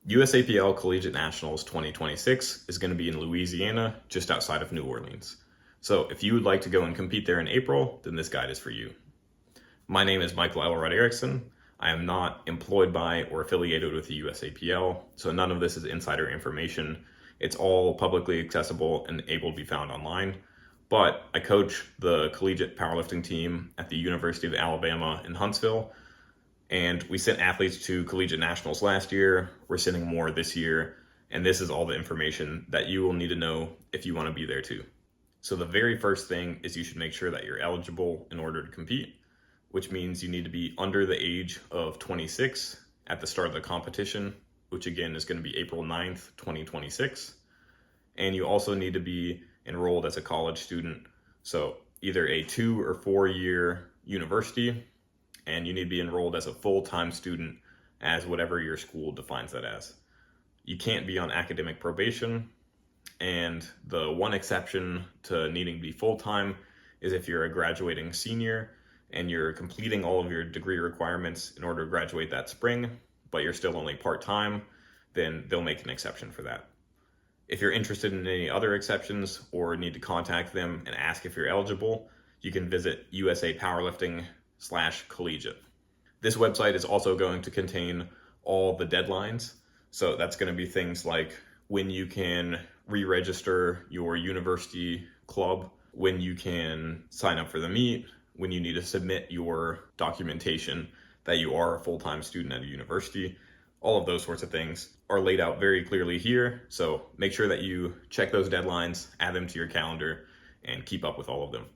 USAPL Collegiate Nationals 2026 is going to be in Louisiana, just outside of New Orleans. So if you would like to go and compete there in April, then this guide is for you. My name is Michael Elrod-Erickson. I am not employed by or affiliated with the USAPL, so none of this is insider information. It's all publicly accessible and able to be found online. But I coach the collegiate powerlifting team at the University of Alabama in Huntsville, and we sent athletes to collegiate nationals last year. We're sending more this year, and this is all the information that you will need to know if you want to be there too. So the very first thing is you should make sure that you're eligible in order to compete, which means you need to be under the age of 26 at the start of the competition, which again is going to be April 9th, 2026. And you also need to be enrolled as a college student, so either a 2 or 4 year university, and you need to be enrolled as a full-time student as whatever your school defines that as. You can't be on academic probation, and the one exception to needing to be full-time is if you're a graduating senior and you're completing all of your degree requirements in order to graduate that spring, but you're still only part-time, then they'll make an exception for that. If you're interested in any other exceptions or need to contact them and ask if you're eligible, you can visit USAPowerlifting/collegiate. This website is also going to contain all the deadlines. So that's going to be things like when you can re-register your university club, when you can sign up for the meet, when you need to submit your documentation that you are a full-time student at a university. All of those sorts of things are laid out very clearly here. So make sure that you check those deadlines, add them to your calendar, and keep up with all of them.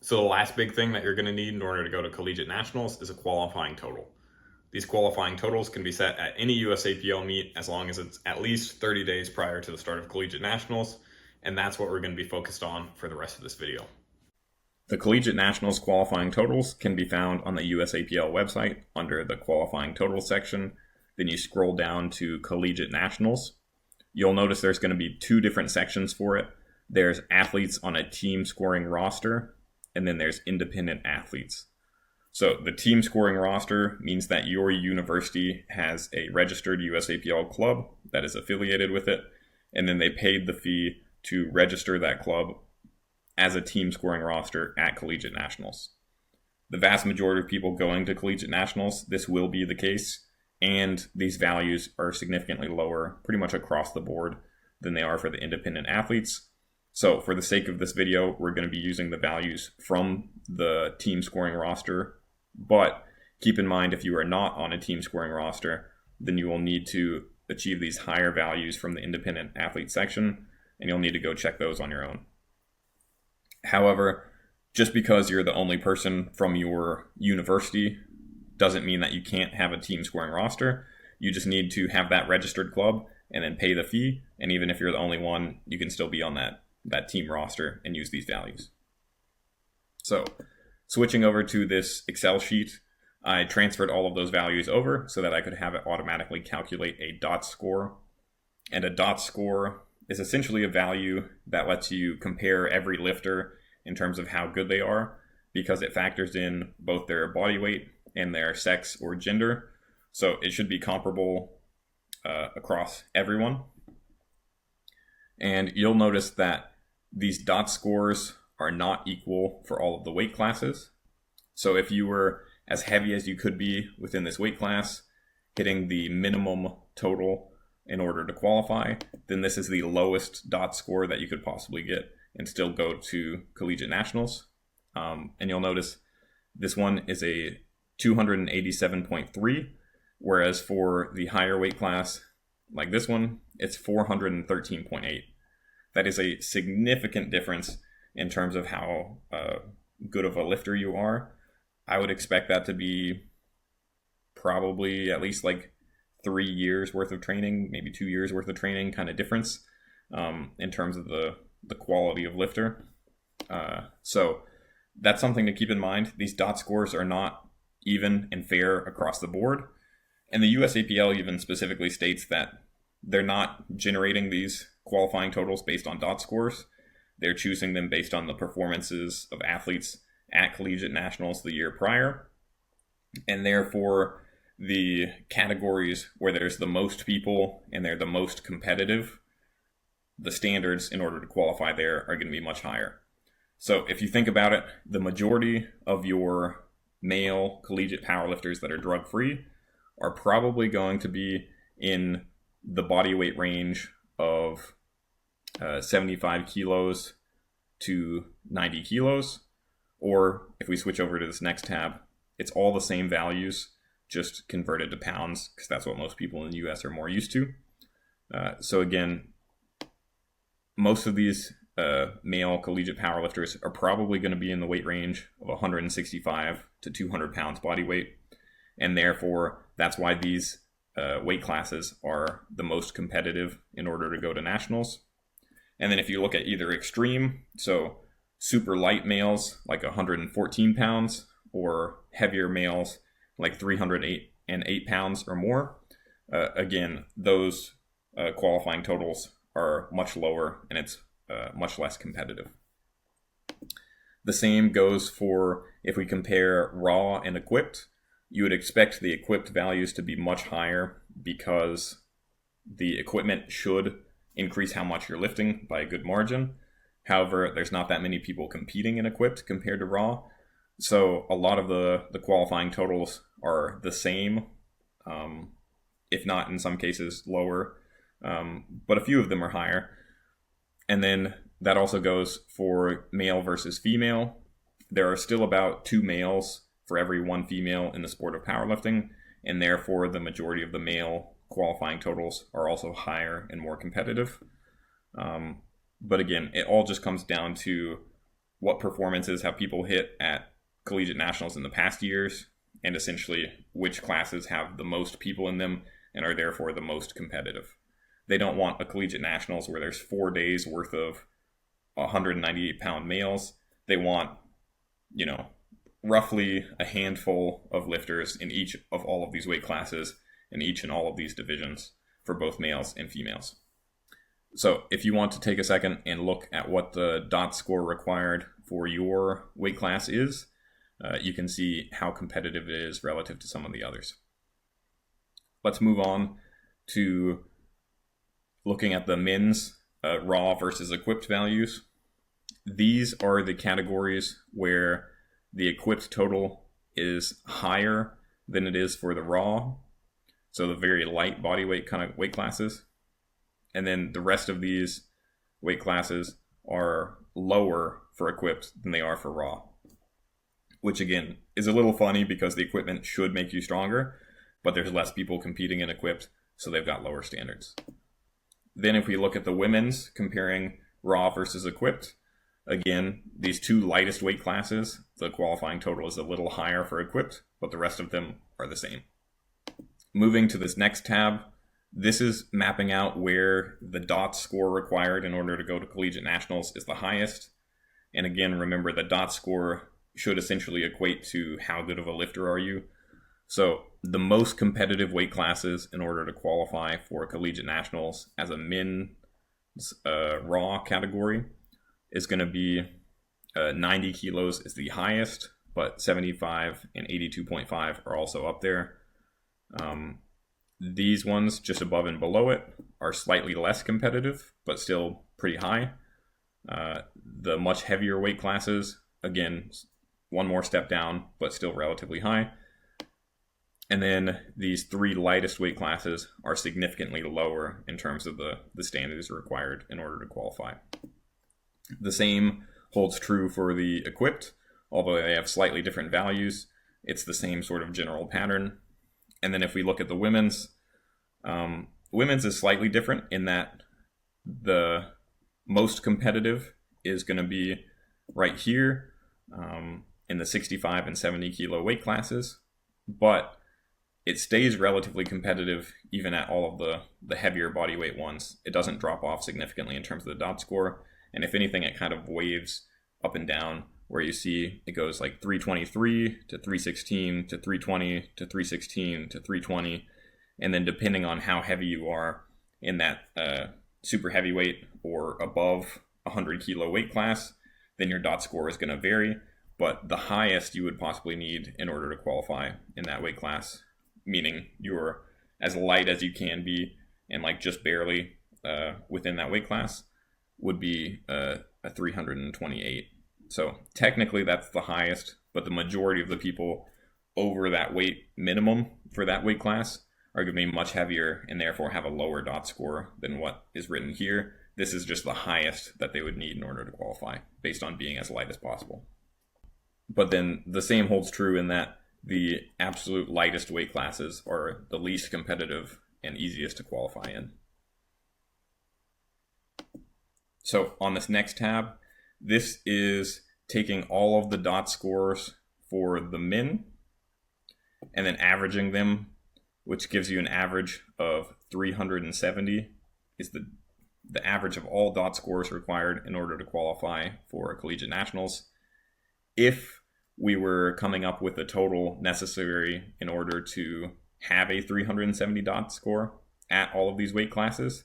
So the last big thing that you're going to need in order to go to collegiate nationals is a qualifying total. These qualifying totals can be set at any USAPL meet as long as it's at least 30 days prior to the start of collegiate nationals, and that's what we're going to be focused on for the rest of this video. The collegiate nationals qualifying totals can be found on the USAPL website under the qualifying totals section. Then you scroll down to collegiate nationals. You'll notice there's going to be two different sections for it. There's athletes on a team scoring roster, and then there's independent athletes. So the team scoring roster means that your university has a registered USAPL club that is affiliated with it, and then they paid the fee to register that club as a team scoring roster at collegiate nationals. The vast majority of people going to collegiate nationals, this will be the case, and these values are significantly lower pretty much across the board than they are for the independent athletes. So for the sake of this video, we're going to be using the values from the team scoring roster, but keep in mind if you are not on a team scoring roster, then you will need to achieve these higher values from the independent athlete section, and you'll need to go check those on your own. However, just because you're the only person from your university doesn't mean that you can't have a team scoring roster. You just need to have that registered club and then pay the fee. And even if you're the only one, you can still be on that team roster and use these values. So switching over to this Excel sheet, I transferred all of those values over so that I could have it automatically calculate a dot score. And a dot score is essentially a value that lets you compare every lifter in terms of how good they are, because it factors in both their body weight and their sex or gender. So it should be comparable across everyone. And you'll notice that these dot scores are not equal for all of the weight classes. So if you were as heavy as you could be within this weight class, hitting the minimum total in order to qualify, then this is the lowest dot score that you could possibly get and still go to collegiate nationals. And you'll notice this one is a 287.3, whereas for the higher weight class, like this one, it's 413.8. That is a significant difference in terms of how good of a lifter you are. I would expect that to be probably at least like 3 years worth of training, maybe 2 years worth of training kind of difference in terms of the quality of lifter. So that's something to keep in mind. These dot scores are not even and fair across the board. And the USAPL even specifically states that they're not generating these qualifying totals based on dot scores. They're choosing them based on the performances of athletes at collegiate nationals the year prior. And therefore, the categories where there's the most people and they're the most competitive, the standards in order to qualify there are going to be much higher. So if you think about it, the majority of your male collegiate powerlifters that are drug-free are probably going to be in the body weight range of 75 kilos to 90 kilos. Or if we switch over to this next tab, it's all the same values, just converted to pounds, because that's what most people in the US are more used to. So again, most of these male collegiate powerlifters are probably going to be in the weight range of 165 to 200 pounds body weight. And therefore, that's why these weight classes are the most competitive in order to go to nationals. And then if you look at either extreme, so super light males like 114 pounds or heavier males like 308 pounds or more, again, those qualifying totals are much lower and it's much less competitive. The same goes for if we compare raw and equipped. You would expect the equipped values to be much higher because the equipment should increase how much you're lifting by a good margin. However, there's not that many people competing in equipped compared to raw. So a lot of the qualifying totals are the same, if not in some cases lower, but a few of them are higher. And then that also goes for male versus female. There are still about 2 males for every 1 female in the sport of powerlifting, and therefore the majority of the male qualifying totals are also higher and more competitive. But again, it all just comes down to what performances have people hit at collegiate nationals in the past years, and essentially which classes have the most people in them and are therefore the most competitive. They don't want a collegiate nationals where there's 4 days worth of 198 pound males. They want, roughly a handful of lifters in each of all of these weight classes in each and all of these divisions for both males and females. So if you want to take a second and look at what the DOT score required for your weight class is, you can see how competitive it is relative to some of the others. Let's move on to looking at the men's raw versus equipped values. These are the categories where the equipped total is higher than it is for the raw. So the very light body weight kind of weight classes. And then the rest of these weight classes are lower for equipped than they are for raw. Which again is a little funny because the equipment should make you stronger, but there's less people competing in equipped, so they've got lower standards. Then if we look at the women's, comparing raw versus equipped, again, these 2 lightest weight classes, the qualifying total is a little higher for equipped, but the rest of them are the same. Moving to this next tab, this is mapping out where the DOT score required in order to go to collegiate nationals is the highest. And again, remember the DOT score should essentially equate to how good of a lifter are you. So the most competitive weight classes in order to qualify for collegiate nationals as a men's raw category is going to be 90 kilos is the highest, but 75 and 82.5 are also up there. These ones just above and below it are slightly less competitive, but still pretty high. The much heavier weight classes, again, one more step down, but still relatively high. And then these 3 lightest weight classes are significantly lower in terms of the standards required in order to qualify. The same holds true for the equipped, although they have slightly different values. It's the same sort of general pattern. And then if we look at the women's is slightly different in that the most competitive is going to be right here in the 65 and 70 kilo weight classes, but it stays relatively competitive even at all of the heavier body weight ones. It doesn't drop off significantly in terms of the DOT score, and if anything, it kind of waves up and down, where you see it goes like 323 to 316 to 320 to 316 to 320, and then depending on how heavy you are in that super heavyweight or above 100 kilo weight class, then your DOT score is going to vary. But the highest you would possibly need in order to qualify in that weight class meaning you're as light as you can be and like just barely within that weight class, would be a 328. So technically that's the highest, but the majority of the people over that weight minimum for that weight class are going to be much heavier and therefore have a lower DOT score than what is written here. This is just the highest that they would need in order to qualify based on being as light as possible. But then the same holds true in that the absolute lightest weight classes are the least competitive and easiest to qualify in. So on this next tab, this is taking all of the DOT scores for the men and then averaging them, which gives you an average of 370 is the average of all DOT scores required in order to qualify for collegiate nationals. If we were coming up with the total necessary in order to have a 370 DOT score at all of these weight classes,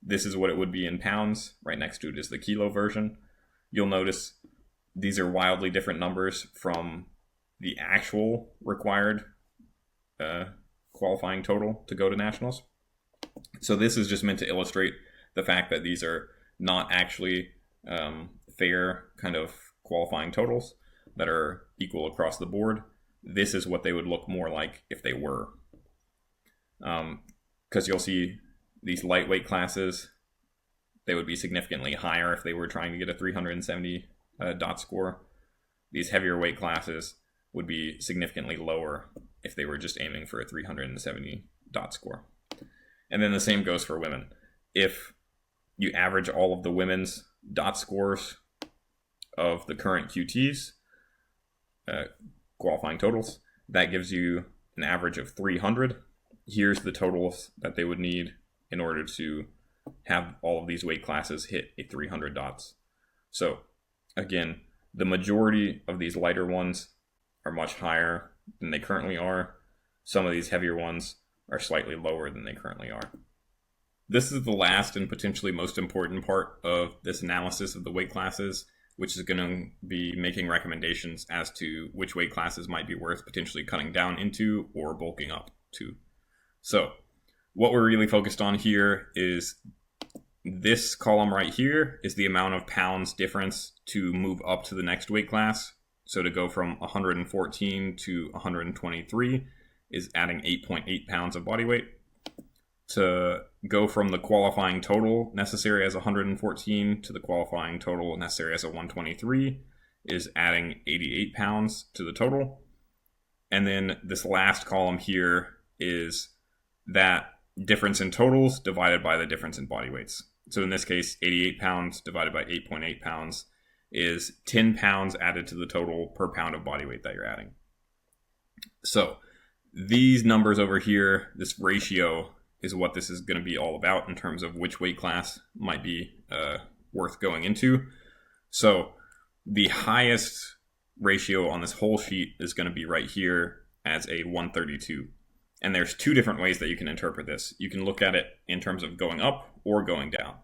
this is what it would be in pounds. Right next to it is the kilo version. You'll notice these are wildly different numbers from the actual required qualifying total to go to nationals. So this is just meant to illustrate the fact that these are not actually fair kind of qualifying totals that are equal across the board. This is what they would look more like if they were. Because you'll see these lightweight classes, they would be significantly higher if they were trying to get a 370 DOT score. These heavier weight classes would be significantly lower if they were just aiming for a 370 DOT score. And then the same goes for women. If you average all of the women's DOT scores of the current QTs, qualifying totals, that gives you an average of 300. Here's the totals that they would need in order to have all of these weight classes hit a 300 dots. So again, the majority of these lighter ones are much higher than they currently are. Some of these heavier ones are slightly lower than they currently are. This is the last and potentially most important part of this analysis of the weight classes, which is going to be making recommendations as to which weight classes might be worth potentially cutting down into or bulking up to. So what we're really focused on here is this column right here is the amount of pounds difference to move up to the next weight class. So to go from 114 to 123 is adding 8.8 pounds of body weight. To go from the qualifying total necessary as 114 to the qualifying total necessary as a 123 is adding 88 pounds to the total. And then this last column here is that difference in totals divided by the difference in body weights. So in this case, 88 pounds divided by 8.8 pounds is 10 pounds added to the total per pound of body weight that you're adding. So these numbers over here, this ratio, is what this is going to be all about in terms of which weight class might be worth going into. So the highest ratio on this whole sheet is going to be right here as a 132. And there's two different ways that you can interpret this. You can look at it in terms of going up or going down.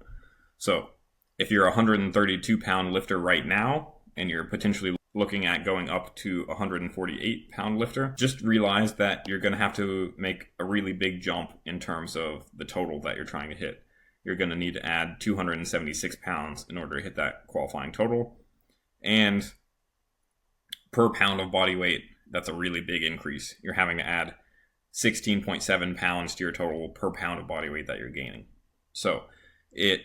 So if you're a 132 pound lifter right now, and you're potentially looking at going up to a 148 pound lifter, just realize that you're going to have to make a really big jump in terms of the total that you're trying to hit. You're going to need to add 276 pounds in order to hit that qualifying total. And per pound of body weight, that's a really big increase. You're having to add 16.7 pounds to your total per pound of body weight that you're gaining. So it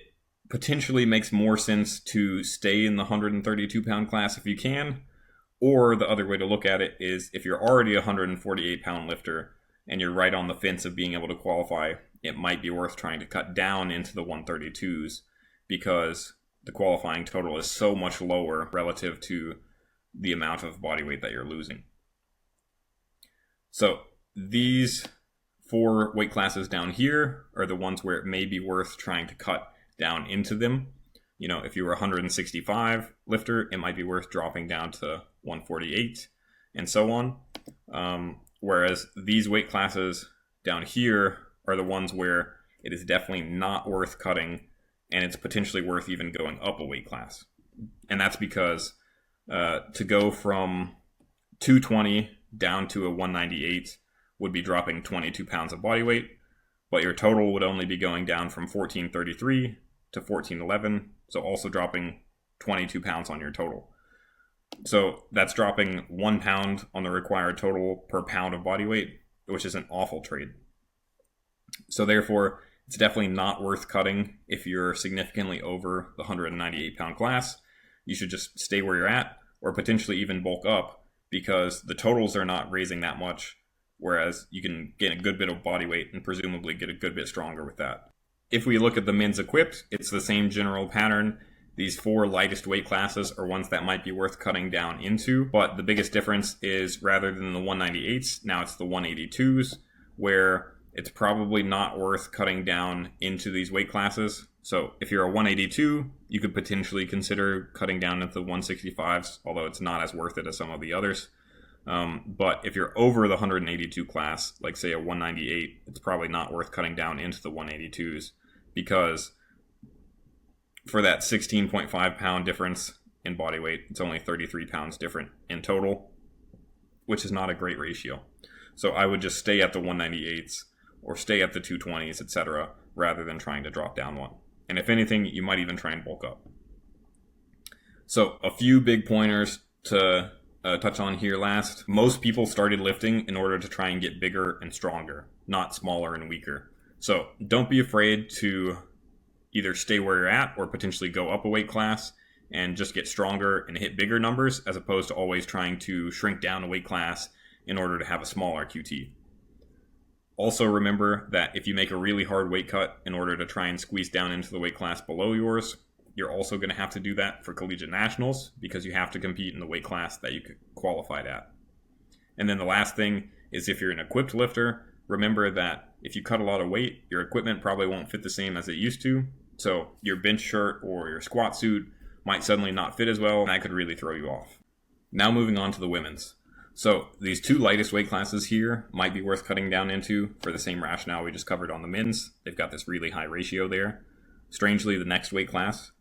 potentially makes more sense to stay in the 132 pound class if you can, or the other way to look at it is if you're already a 148 pound lifter and you're right on the fence of being able to qualify, it might be worth trying to cut down into the 132s because the qualifying total is so much lower relative to the amount of body weight that you're losing. So these four weight classes down here are the ones where it may be worth trying to cut down into them. You know, if you were a 165 lifter, it might be worth dropping down to 148 and so on. Whereas these weight classes down here are the ones where it is definitely not worth cutting and it's potentially worth even going up a weight class. And that's because to go from 220 down to a 198 would be dropping 22 pounds of body weight, but your total would only be going down from 1433 to 1411, so also dropping 22 pounds on your total. So that's dropping 1 pound on the required total per pound of body weight, which is an awful trade. So therefore, it's definitely not worth cutting if you're significantly over the 198 pound class. You should just stay where you're at, or potentially even bulk up, because the totals are not raising that much, whereas you can gain a good bit of body weight and presumably get a good bit stronger with that. If we look at the men's equipped, it's the same general pattern. These 4 lightest weight classes are ones that might be worth cutting down into, but the biggest difference is rather than the 198s, now it's the 182s, where it's probably not worth cutting down into these weight classes. So if you're a 182, you could potentially consider cutting down into the 165s, although it's not as worth it as some of the others. But if you're over the 182 class, like say a 198, it's probably not worth cutting down into the 182s, because for that 16.5 pound difference in body weight, it's only 33 pounds different in total, which is not a great ratio. So I would just stay at the 198s or stay at the 220s, etc., rather than trying to drop down one. And if anything, you might even try and bulk up. So a few big pointers to touch on here last. Most people started lifting in order to try and get bigger and stronger, not smaller and weaker. So don't be afraid to either stay where you're at or potentially go up a weight class and just get stronger and hit bigger numbers, as opposed to always trying to shrink down a weight class in order to have a smaller QT. Also remember that if you make a really hard weight cut in order to try and squeeze down into the weight class below yours, you're also going to have to do that for collegiate nationals, because you have to compete in the weight class that you qualified at. And then the last thing is, if you're an equipped lifter, remember that if you cut a lot of weight, your equipment probably won't fit the same as it used to. So your bench shirt or your squat suit might suddenly not fit as well, and that could really throw you off. Now moving on to the women's. So these 2 lightest weight classes here might be worth cutting down into for the same rationale we just covered on the men's. They've got this really high ratio there. Strangely, the next weight class,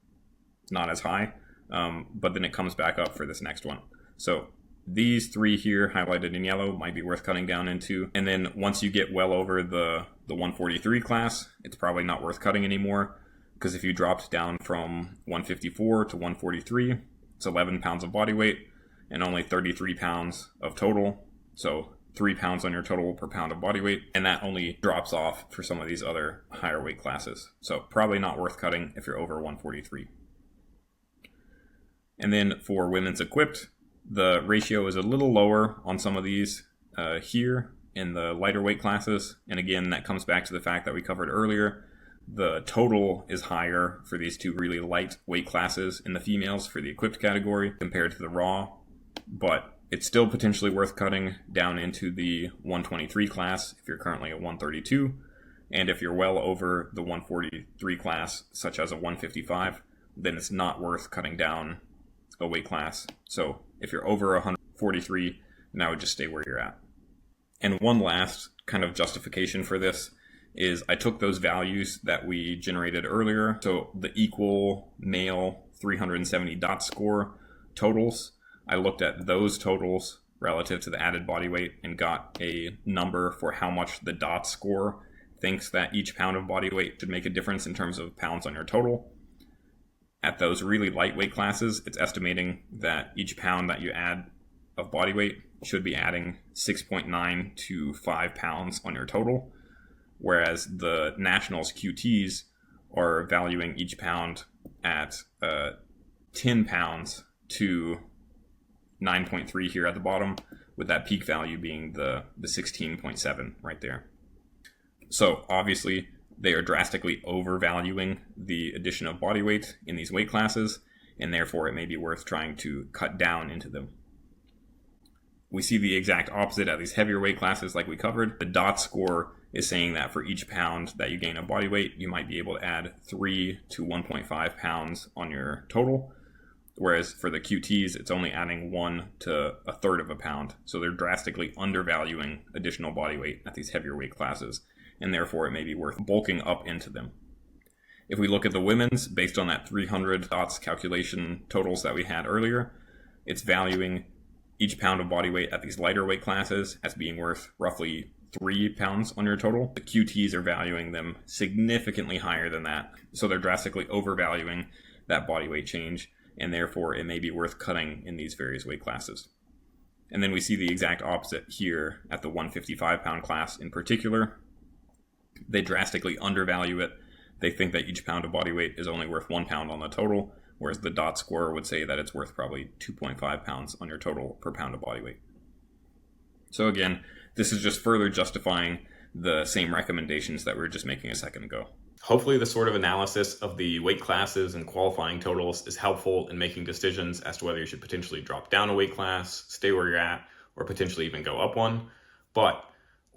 not as high, but then it comes back up for this next one. So these 3 here highlighted in yellow might be worth cutting down into. And then once you get well over the 143 class, it's probably not worth cutting anymore, because if you dropped down from 154 to 143, it's 11 pounds of body weight and only 33 pounds of total. So 3 pounds on your total per pound of body weight. And that only drops off for some of these other higher weight classes. So probably not worth cutting if you're over 143. And then for women's equipped, the ratio is a little lower on some of these here in the lighter weight classes. And again, that comes back to the fact that we covered earlier. The total is higher for these 2 really light weight classes in the females for the equipped category compared to the raw, but it's still potentially worth cutting down into the 123 class if you're currently at 132. And if you're well over the 143 class, such as a 155, then it's not worth cutting down a weight class. So if you're over 143, then I would just stay where you're at. And one last kind of justification for this is I took those values that we generated earlier, so the equal male 370 dot score totals, I looked at those totals relative to the added body weight and got a number for how much the dot score thinks that each pound of body weight should make a difference in terms of pounds on your total. At those really lightweight classes, it's estimating that each pound that you add of body weight should be adding 6.9 to 5 pounds on your total, whereas the nationals QTs are valuing each pound at 10 pounds to 9.3 here at the bottom, with that peak value being the 16.7 right there. So obviously they are drastically overvaluing the addition of body weight in these weight classes, and therefore it may be worth trying to cut down into them. We see the exact opposite at these heavier weight classes like we covered. The dot score is saying that for each pound that you gain of body weight, you might be able to add 3 to 1.5 pounds on your total. Whereas for the QTs, it's only adding 1 to a third of a pound. So they're drastically undervaluing additional body weight at these heavier weight classes, and therefore it may be worth bulking up into them. If we look at the women's, based on that 300 dots calculation totals that we had earlier, it's valuing each pound of body weight at these lighter weight classes as being worth roughly 3 pounds on your total. The QTs are valuing them significantly higher than that. So they're drastically overvaluing that body weight change, and therefore it may be worth cutting in these various weight classes. And then we see the exact opposite here at the 155 pound class in particular. They drastically undervalue it. They think that each pound of body weight is only worth 1 pound on the total, whereas the dot score would say that it's worth probably 2.5 pounds on your total per pound of body weight. So again, this is just further justifying the same recommendations that we were just making a second ago. Hopefully this sort of analysis of the weight classes and qualifying totals is helpful in making decisions as to whether you should potentially drop down a weight class, stay where you're at, or potentially even go up one. But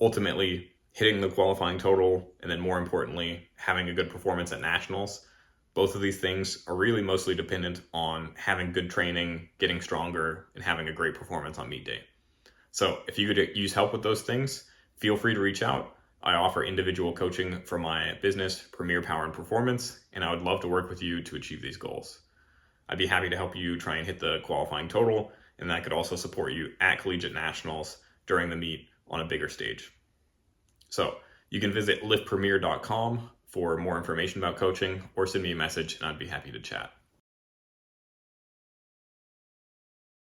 ultimately, hitting the qualifying total, and then more importantly, having a good performance at nationals, both of these things are really mostly dependent on having good training, getting stronger, and having a great performance on meet day. So if you could use help with those things, feel free to reach out. I offer individual coaching for my business, Premier Power and Performance, and I would love to work with you to achieve these goals. I'd be happy to help you try and hit the qualifying total, and that could also support you at Collegiate Nationals during the meet on a bigger stage. So you can visit liftpremier.com for more information about coaching, or send me a message and I'd be happy to chat.